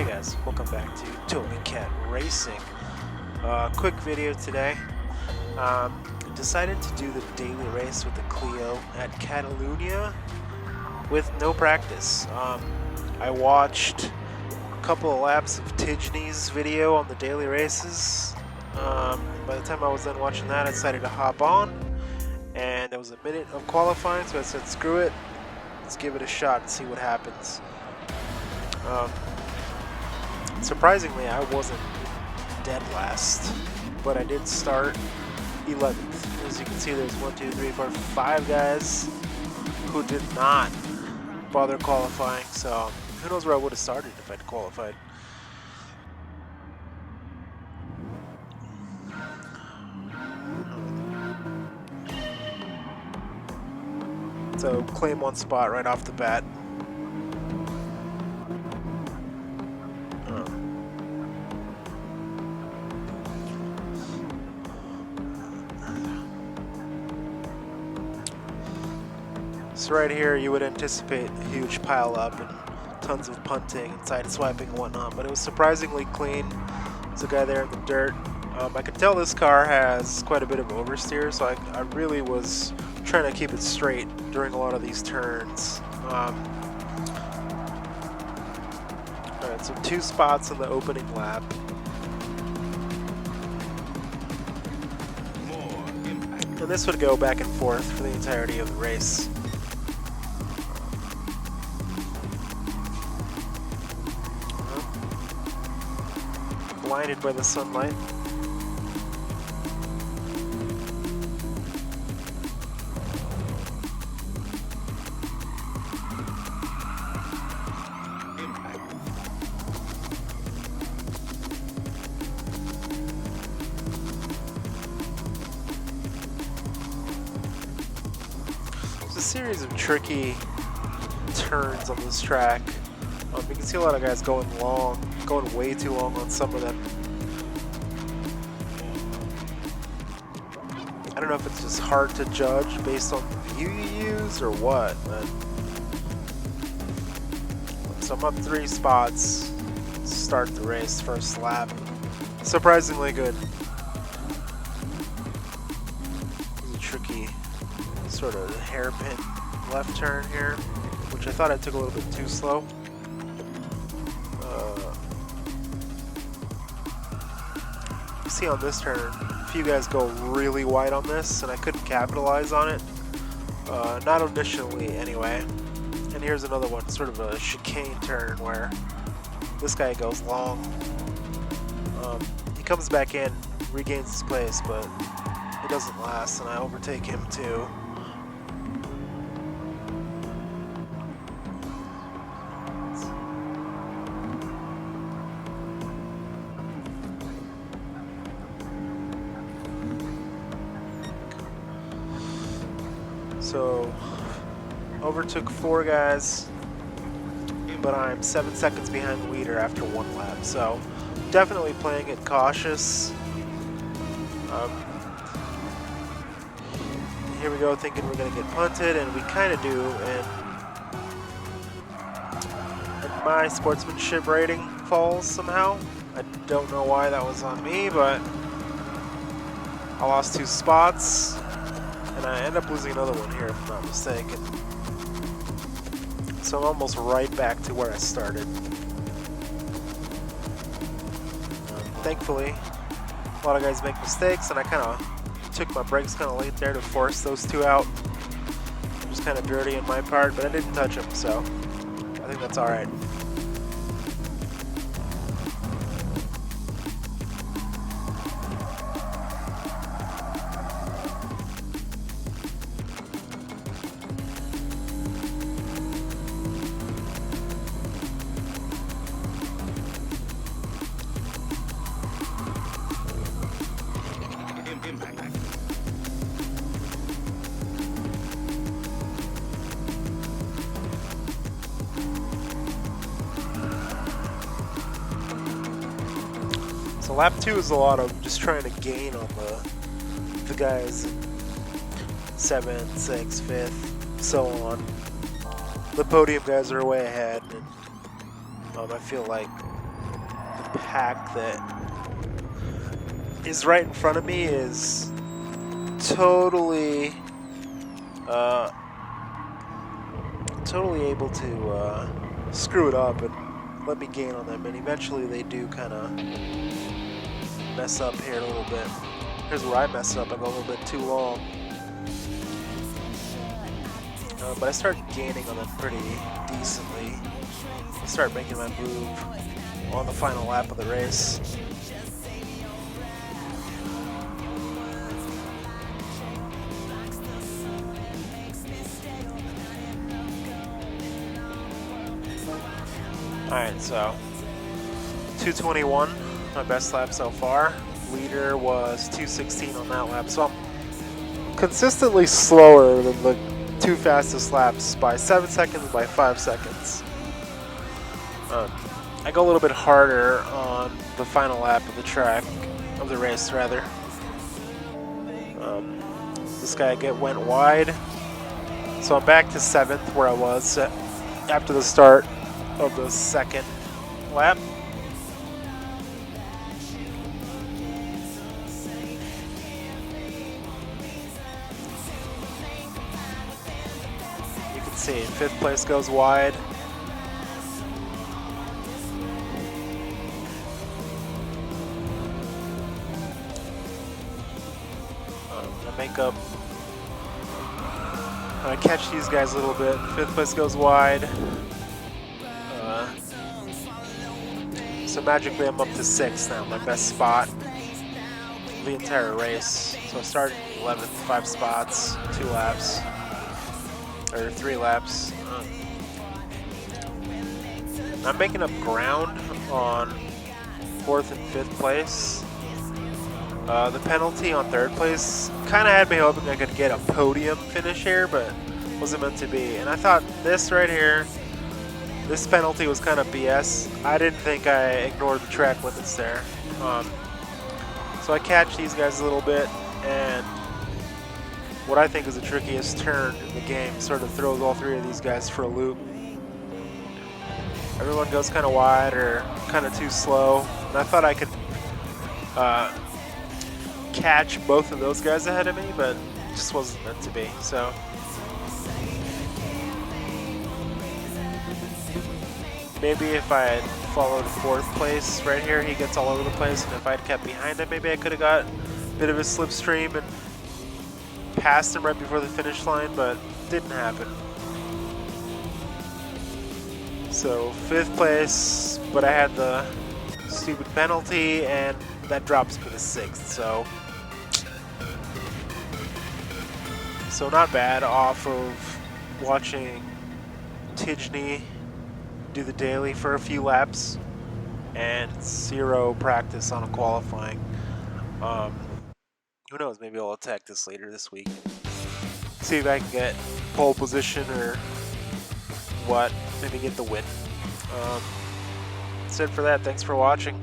Hey guys, welcome back to Toby Cat Racing. Quick video today. Decided to do the daily race with the Clio at Catalunya with no practice. I watched a couple of laps of Tidgney's video on the daily races. By the time I was done watching that, I decided to hop on, and there was a minute of qualifying, so I said screw it, let's give it a shot and see what happens. Surprisingly, I wasn't dead last, but I did start 11th. As you can see, there's 1, 2, 3, 4, 5 guys who did not bother qualifying, so who knows where I would have started if I'd qualified. So claim one spot right off the bat. So right here you would anticipate a huge pile up and tons of punting and side swiping and whatnot, but it was surprisingly clean. There's a guy there in the dirt. I could tell this car has quite a bit of oversteer, so I really was trying to keep it straight during a lot of these turns. Alright, so 2 spots in the opening lap. And this would go back and forth for the entirety of the race. Blinded by the sunlight. There's a series of tricky turns on this track. You can see a lot of guys going long, going way too long on some of them. I don't know if it's just hard to judge based on the view you use or what, but so I'm up 3 spots to start the race, first lap. Surprisingly good. There's a tricky sort of hairpin left turn here, which I thought I took a little bit too slow. See on this turn, a few guys go really wide on this, and I couldn't capitalize on it. Not initially, anyway. And here's another one, sort of a chicane turn where this guy goes long. He comes back in, regains his place, but it doesn't last, and I overtake him too. So, overtook 4 guys, but I'm 7 seconds behind the leader after 1 lap. So, definitely playing it cautious. Here we go, thinking we're going to get punted, and we kind of do. And my sportsmanship rating falls somehow. I don't know why that was on me, but I lost 2 spots. And I end up losing another one here, if I'm not mistaken. So I'm almost right back to where I started. Thankfully, a lot of guys make mistakes, and I kind of took my brakes kind of late there to force those 2 out. It was kind of dirty on my part, but I didn't touch them, so I think that's alright. So lap 2 is a lot of just trying to gain on the guys 7th, 6th, 5th, so on. The podium guys are way ahead, and I feel like the pack that is right in front of me is totally totally able to screw it up and let me gain on them, and eventually they do kind of mess up here a little bit. Here's where I mess up. I go a little bit too long. But I start gaining on them pretty decently. I start making my move on the final lap of the race. Alright, so 2:21, my best lap so far. Leader was 2:16 on that lap, so I'm consistently slower than the two fastest laps by 7 seconds, by 5 seconds. I go a little bit harder on the final lap of the track, of the race rather. This guy went wide, so I'm back to 7th where I was after the start of the second lap. You can see 5th place goes wide. I make up. I catch these guys a little bit. 5th place goes wide. So magically I'm up to 6th now, my best spot the entire race. So I started 11th, 5 spots, 2 laps, or 3 laps. I'm making up ground on 4th and 5th place. The penalty on 3rd place kind of had me hoping I could get a podium finish here, but wasn't meant to be. And I thought this right here, this penalty was kind of BS. I didn't think I ignored the track limits there. So I catch these guys a little bit, and what I think is the trickiest turn in the game sort of throws all 3 of these guys for a loop. Everyone goes kind of wide or kind of too slow, and I thought I could catch both of those guys ahead of me, but it just wasn't meant to be. So maybe if I had followed 4th place right here, he gets all over the place, and if I'd kept behind him, maybe I could have got a bit of a slipstream and passed him right before the finish line, but didn't happen. So 5th place, but I had the stupid penalty, and that drops me to 6th. So not bad off of watching Tidgney do the daily for a few laps and 0 practice on a qualifying. Who knows, maybe I'll attack this later this week. See if I can get pole position or what, maybe get the win. That's it for that. Thanks for watching.